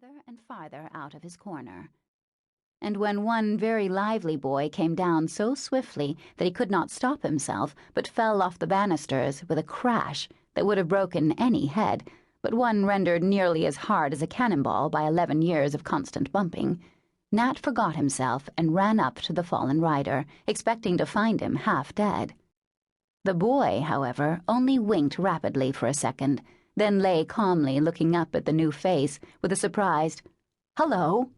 farther and farther out of his corner. And when one very lively boy came down so swiftly that he could not stop himself, but fell off the banisters with a crash that would have broken any head, but one rendered nearly as hard as a cannonball by 11 years of constant bumping, Nat forgot himself and ran up to the fallen rider, expecting to find him half dead. The boy, however, only winked rapidly for a second, then lay calmly looking up at the new face with a surprised, "Hello."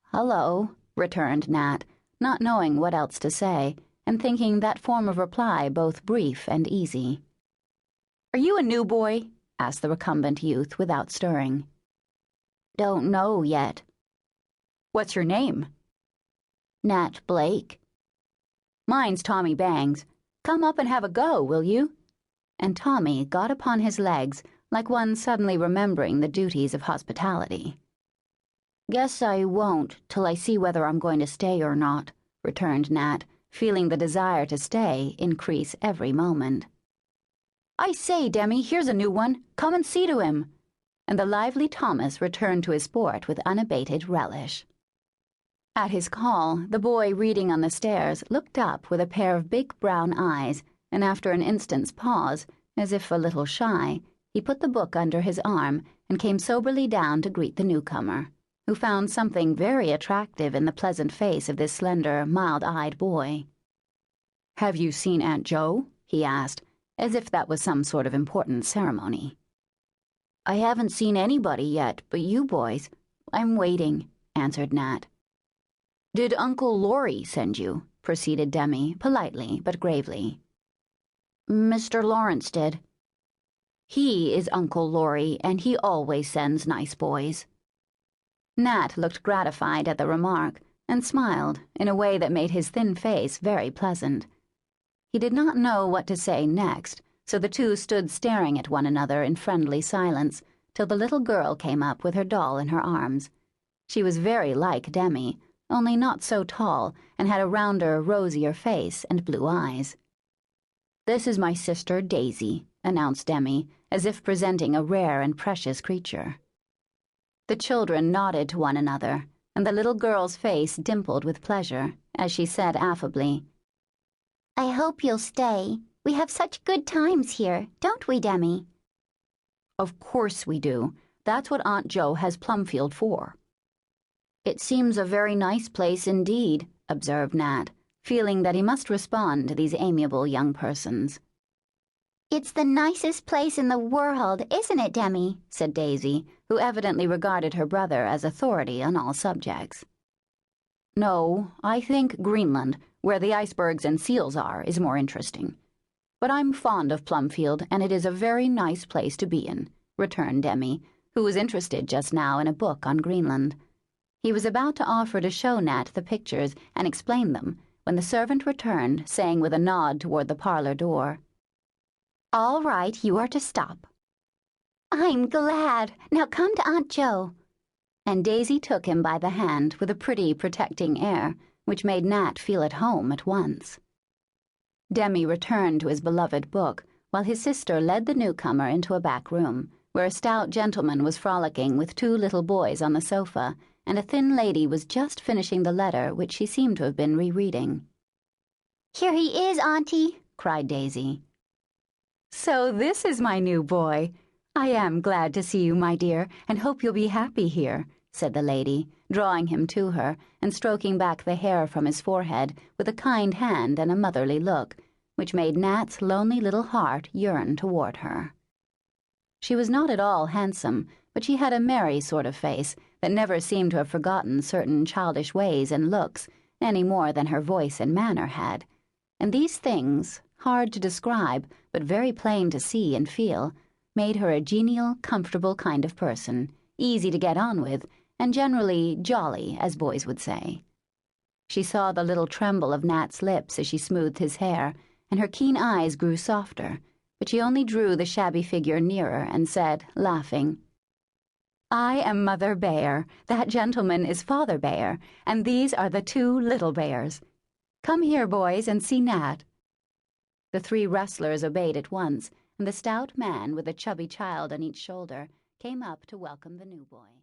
"Hello," returned Nat, not knowing what else to say, and thinking that form of reply both brief and easy. "Are you a new boy?" asked the recumbent youth without stirring. "Don't know yet." "What's your name?" "Nat Blake." "Mine's Tommy Bangs. Come up and have a go, will you?" And Tommy got upon his legs like one suddenly remembering the duties of hospitality. "Guess I won't till I see whether I'm going to stay or not," returned Nat, feeling the desire to stay increase every moment. "I say, Demi, here's a new one. Come and see to him." And the lively Thomas returned to his sport with unabated relish. At his call, the boy reading on the stairs looked up with a pair of big brown eyes, and after an instant's pause, as if a little shy, he put the book under his arm and came soberly down to greet the newcomer, who found something very attractive in the pleasant face of this slender, mild-eyed boy. "Have you seen Aunt Jo?" he asked, as if that was some sort of important ceremony. "I haven't seen anybody yet but you boys. I'm waiting," answered Nat. "Did Uncle Laurie send you?" proceeded Demi, politely but gravely. "Mr. Lawrence did." "He is Uncle Laurie, and he always sends nice boys." Nat looked gratified at the remark, and smiled in a way that made his thin face very pleasant. He did not know what to say next, so the two stood staring at one another in friendly silence till the little girl came up with her doll in her arms. She was very like Demi, only not so tall, and had a rounder, rosier face and blue eyes. "This is my sister, Daisy," announced Demi, as if presenting a rare and precious creature. The children nodded to one another, and the little girl's face dimpled with pleasure as she said affably, "I hope you'll stay. We have such good times here, don't we, Demi?" "Of course we do. That's what Aunt Jo has Plumfield for." "It seems a very nice place indeed," observed Nat, feeling that he must respond to these amiable young persons. "It's the nicest place in the world, isn't it, Demi?" said Daisy, who evidently regarded her brother as authority on all subjects. "No, I think Greenland, where the icebergs and seals are, is more interesting. But I'm fond of Plumfield, and it is a very nice place to be in," returned Demi, who was interested just now in a book on Greenland. He was about to offer to show Nat the pictures and explain them, when the servant returned, saying with a nod toward the parlor door, "All right, you are to stop." "I'm glad. Now come to Aunt Jo." And Daisy took him by the hand with a pretty, protecting air, which made Nat feel at home at once. Demi returned to his beloved book, while his sister led the newcomer into a back room, where a stout gentleman was frolicking with 2 little boys on the sofa, and a thin lady was just finishing the letter which she seemed to have been rereading. "Here he is, Auntie," cried Daisy. "So this is my new boy. I am glad to see you, my dear, and hope you'll be happy here," said the lady, drawing him to her and stroking back the hair from his forehead with a kind hand and a motherly look, which made Nat's lonely little heart yearn toward her. She was not at all handsome, but she had a merry sort of face that never seemed to have forgotten certain childish ways and looks any more than her voice and manner had, and these things, hard to describe but very plain to see and feel, made her a genial, comfortable kind of person, easy to get on with, and generally jolly, as boys would say. She saw the little tremble of Nat's lips as she smoothed his hair, and her keen eyes grew softer, but she only drew the shabby figure nearer and said, laughing, "I am Mother Bhaer, that gentleman is Father Bhaer, and these are the 2 little Bhaers. Come here, boys, and see Nat." The 3 wrestlers obeyed at once, and the stout man with a chubby child on each shoulder came up to welcome the new boy.